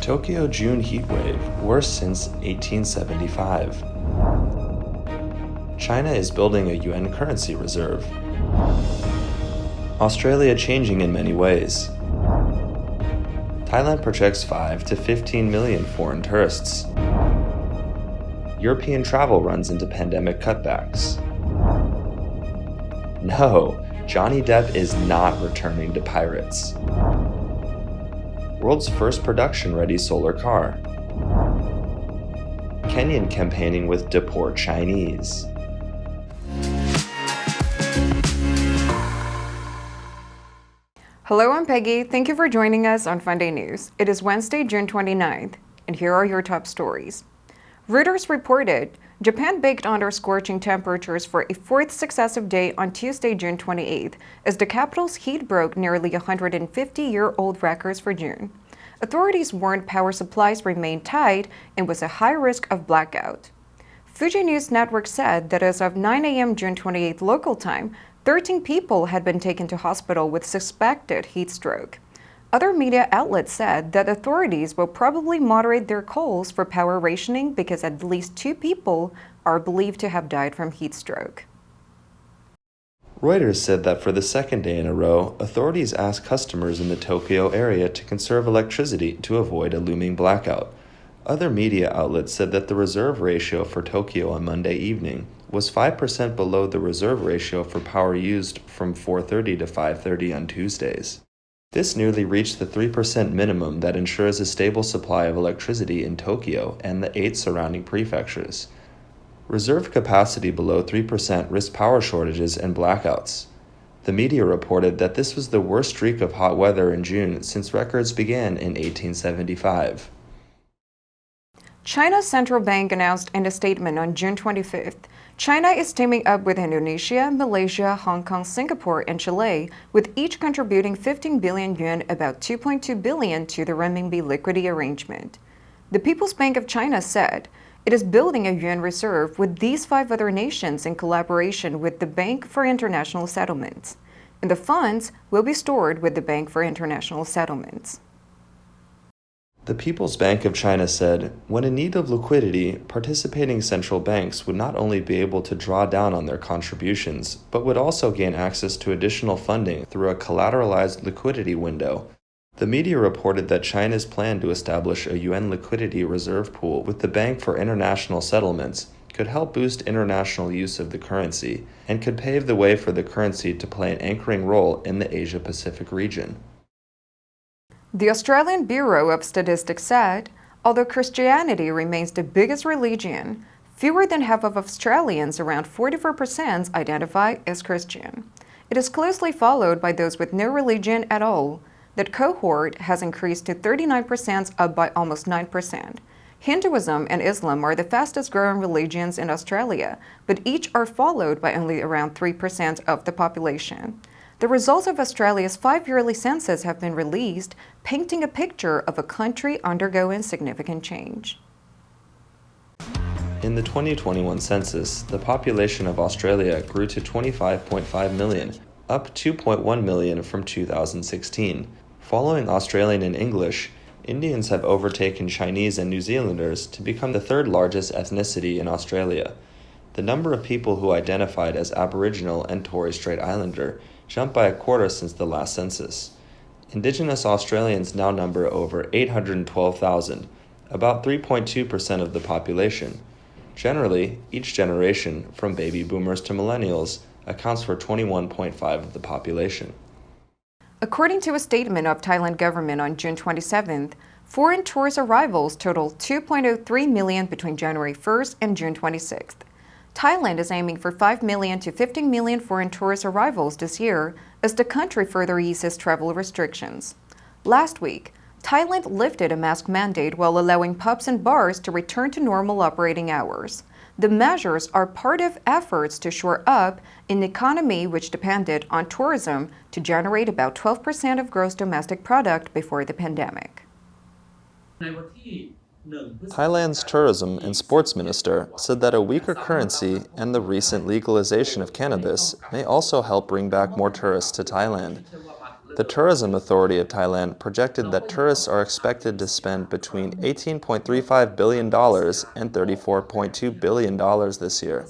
Tokyo June heatwave, worst since 1875. China is building a yuan currency reserve. Australia changing in many ways. Thailand projects 5 to 15 million foreign tourists. European travel runs into pandemic cutbacks. No, Johnny Depp is not returning to Pirates. World's first production-ready solar car. Kenyan campaigning with Deport Chinese. Hello, I'm Peggy. Thank you for joining us on FUNDAY News. It is Wednesday, June 29th, and here are your top stories. Reuters reported Japan baked under scorching temperatures for a fourth successive day on Tuesday, June 28th, as the capital's heat broke nearly 150-year-old records for June. Authorities warned power supplies remained tight and was a high risk of blackout. Fuji News Network said that as of 9 a.m. June 28th local time, 13 people had been taken to hospital with suspected heat stroke. Other media outlets said that authorities will probably moderate their calls for power rationing because at least 2 people are believed to have died from heat stroke. Reuters said that for the second day in a row, authorities asked customers in the Tokyo area to conserve electricity to avoid a looming blackout. Other media outlets said that the reserve ratio for Tokyo on Monday evening was 5% below the reserve ratio for power used from 4:30 to 5:30 on Tuesdays. This nearly reached the 3% minimum that ensures a stable supply of electricity in Tokyo and the 8 surrounding prefectures. Reserve capacity below 3% risked power shortages and blackouts. The media reported that this was the worst streak of hot weather in June since records began in 1875. China's central bank announced in a statement on June 25th, China is teaming up with Indonesia, Malaysia, Hong Kong, Singapore, and Chile, with each contributing 15 billion yuan, about 2.2 billion, to the renminbi liquidity arrangement. The People's Bank of China said it is building a yuan reserve with these 5 other nations in collaboration with the Bank for International Settlements. And the funds will be stored with the Bank for International Settlements. The People's Bank of China said, when in need of liquidity, participating central banks would not only be able to draw down on their contributions, but would also gain access to additional funding through a collateralized liquidity window. The media reported that China's plan to establish a yuan liquidity reserve pool with the Bank for International Settlements could help boost international use of the currency and could pave the way for the currency to play an anchoring role in the Asia-Pacific region. The Australian Bureau of Statistics said, although Christianity remains the biggest religion, fewer than half of Australians, around 44%, identify as Christian. It is closely followed by those with no religion at all. That cohort has increased to 39%, up by almost 9%. Hinduism and Islam are the fastest growing religions in Australia, but each are followed by only around 3% of the population. The results of Australia's 5-yearly census have been released, painting a picture of a country undergoing significant change. In the 2021 census, the population of Australia grew to 25.5 million, up 2.1 million from 2016. Following Australian and English, Indians have overtaken Chinese and New Zealanders to become the 3rd largest ethnicity in Australia. The number of people who identified as Aboriginal and Torres Strait Islander jumped by a quarter since the last census. Indigenous Australians now number over 812,000, about 3.2% of the population. Generally, each generation, from baby boomers to millennials, accounts for 21.5% of the population. According to a statement of Thailand government on June 27th, foreign tourist arrivals totaled 2.03 million between January 1st and June 26th. Thailand is aiming for 5 million to 15 million foreign tourist arrivals this year as the country further eases travel restrictions. Last week, Thailand lifted a mask mandate while allowing pubs and bars to return to normal operating hours. The measures are part of efforts to shore up an economy which depended on tourism to generate about 12% of gross domestic product before the pandemic. Thailand's tourism and sports minister said that a weaker currency and the recent legalization of cannabis may also help bring back more tourists to Thailand. The Tourism Authority of Thailand projected that tourists are expected to spend between $18.35 billion and $34.2 billion this year.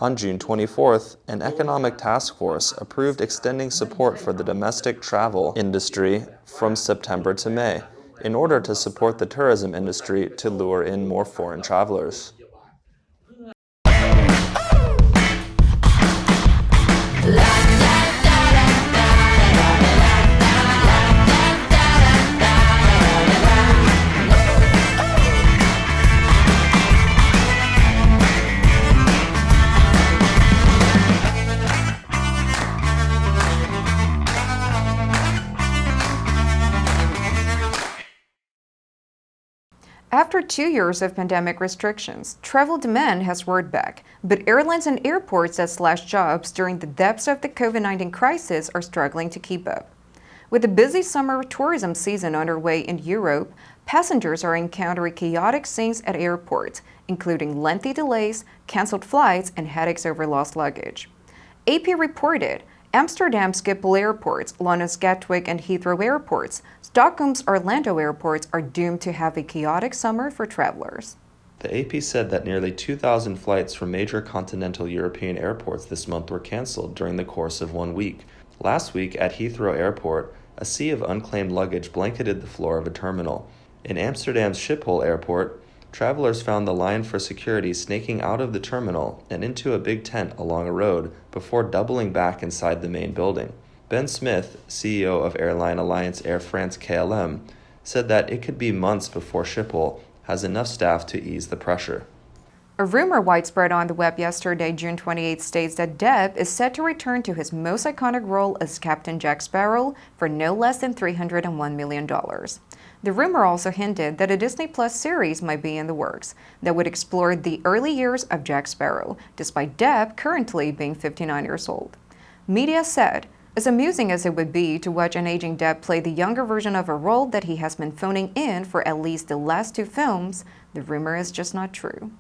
On June 24th, an economic task force approved extending support for the domestic travel industry from September to May in order to support the tourism industry to lure in more foreign travelers. After 2 years of pandemic restrictions, travel demand has roared back, but airlines and airports that slashed jobs during the depths of the COVID-19 crisis are struggling to keep up. With the busy summer tourism season underway in Europe, passengers are encountering chaotic scenes at airports, including lengthy delays, canceled flights, and headaches over lost luggage. AP reported Amsterdam Schiphol airports, London's Gatwick and Heathrow airports, Stockholm's Orlando airports are doomed to have a chaotic summer for travelers. The AP said that nearly 2,000 flights from major continental European airports this month were canceled during the course of 1 week. Last week at Heathrow Airport, a sea of unclaimed luggage blanketed the floor of a terminal. In Amsterdam's Schiphol Airport, travelers found the line for security snaking out of the terminal and into a big tent along a road before doubling back inside the main building. Ben Smith, CEO of airline alliance Air France KLM, said that it could be months before Schiphol has enough staff to ease the pressure. A rumor widespread on the web yesterday, June 28, states that Depp is set to return to his most iconic role as Captain Jack Sparrow for no less than $301 million. The rumor also hinted that a Disney Plus series might be in the works that would explore the early years of Jack Sparrow, despite Depp currently being 59 years old. Media said, as amusing as it would be to watch an aging Depp play the younger version of a role that he has been phoning in for at least the last 2 films, the rumor is just not true.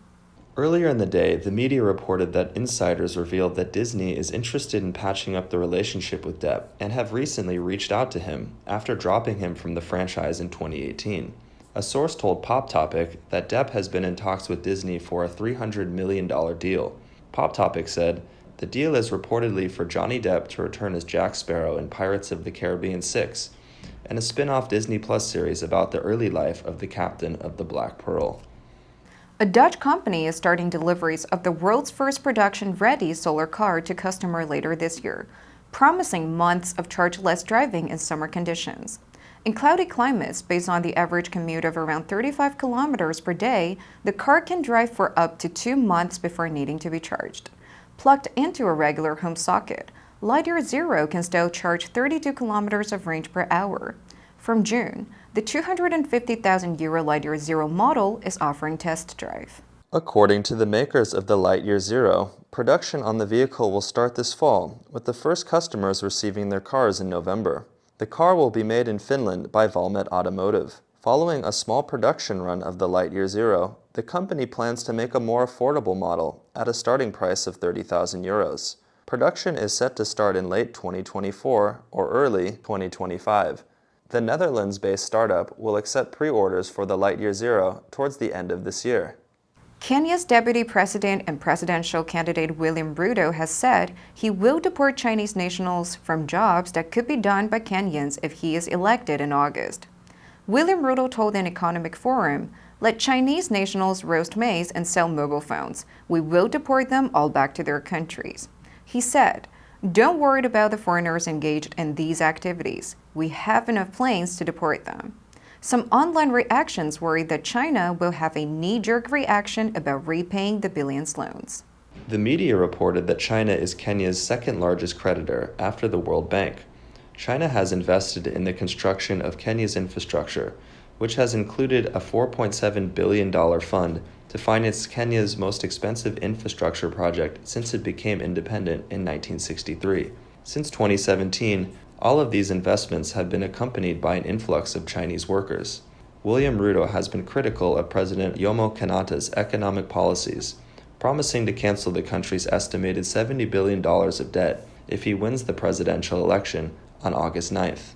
Earlier in the day, the media reported that insiders revealed that Disney is interested in patching up the relationship with Depp and have recently reached out to him after dropping him from the franchise in 2018. A source told Pop Topic that Depp has been in talks with Disney for a $300 million deal. Pop Topic said, the deal is reportedly for Johnny Depp to return as Jack Sparrow in Pirates of the Caribbean 6, and a spin-off Disney Plus series about the early life of the captain of the Black Pearl. A Dutch company is starting deliveries of the world's first production-ready solar car to customers later this year, promising months of charge-less driving in summer conditions. In cloudy climates, based on the average commute of around 35 kilometers per day, the car can drive for up to 2 months before needing to be charged. Plugged into a regular home socket, Lightyear Zero can still charge 32 kilometers of range per hour. From June, the €250,000 Lightyear Zero model is offering test drive. According to the makers of the Lightyear Zero, production on the vehicle will start this fall, with the first customers receiving their cars in November. The car will be made in Finland by Valmet Automotive. Following a small production run of the Lightyear Zero, the company plans to make a more affordable model at a starting price of €30,000. Production is set to start in late 2024 or early 2025. The Netherlands-based startup will accept pre-orders for the Lightyear Zero towards the end of this year. Kenya's deputy president and presidential candidate William Ruto has said he will deport Chinese nationals from jobs that could be done by Kenyans if he is elected in August. William Ruto told an economic forum, "Let Chinese nationals roast maize and sell mobile phones. We will deport them all back to their countries." He said, "Don't worry about the foreigners engaged in these activities. We have enough planes to deport them." Some online reactions worry that China will have a knee-jerk reaction about repaying the billions loans. The media reported that China is Kenya's second largest creditor after the World Bank. China has invested in the construction of Kenya's infrastructure, which has included a $4.7 billion fund to finance Kenya's most expensive infrastructure project since it became independent in 1963. Since 2017, all of these investments have been accompanied by an influx of Chinese workers. William Ruto has been critical of President Jomo Kenyatta's economic policies, promising to cancel the country's estimated $70 billion of debt if he wins the presidential election on August 9th.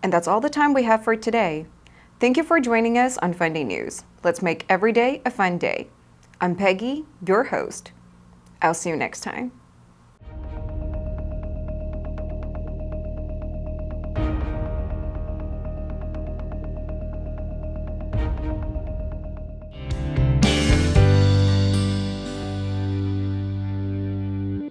And that's all the time we have for today. Thank you for joining us on FUNDAY News. Let's make every day a fun day. I'm Peggy, your host. I'll see you next time.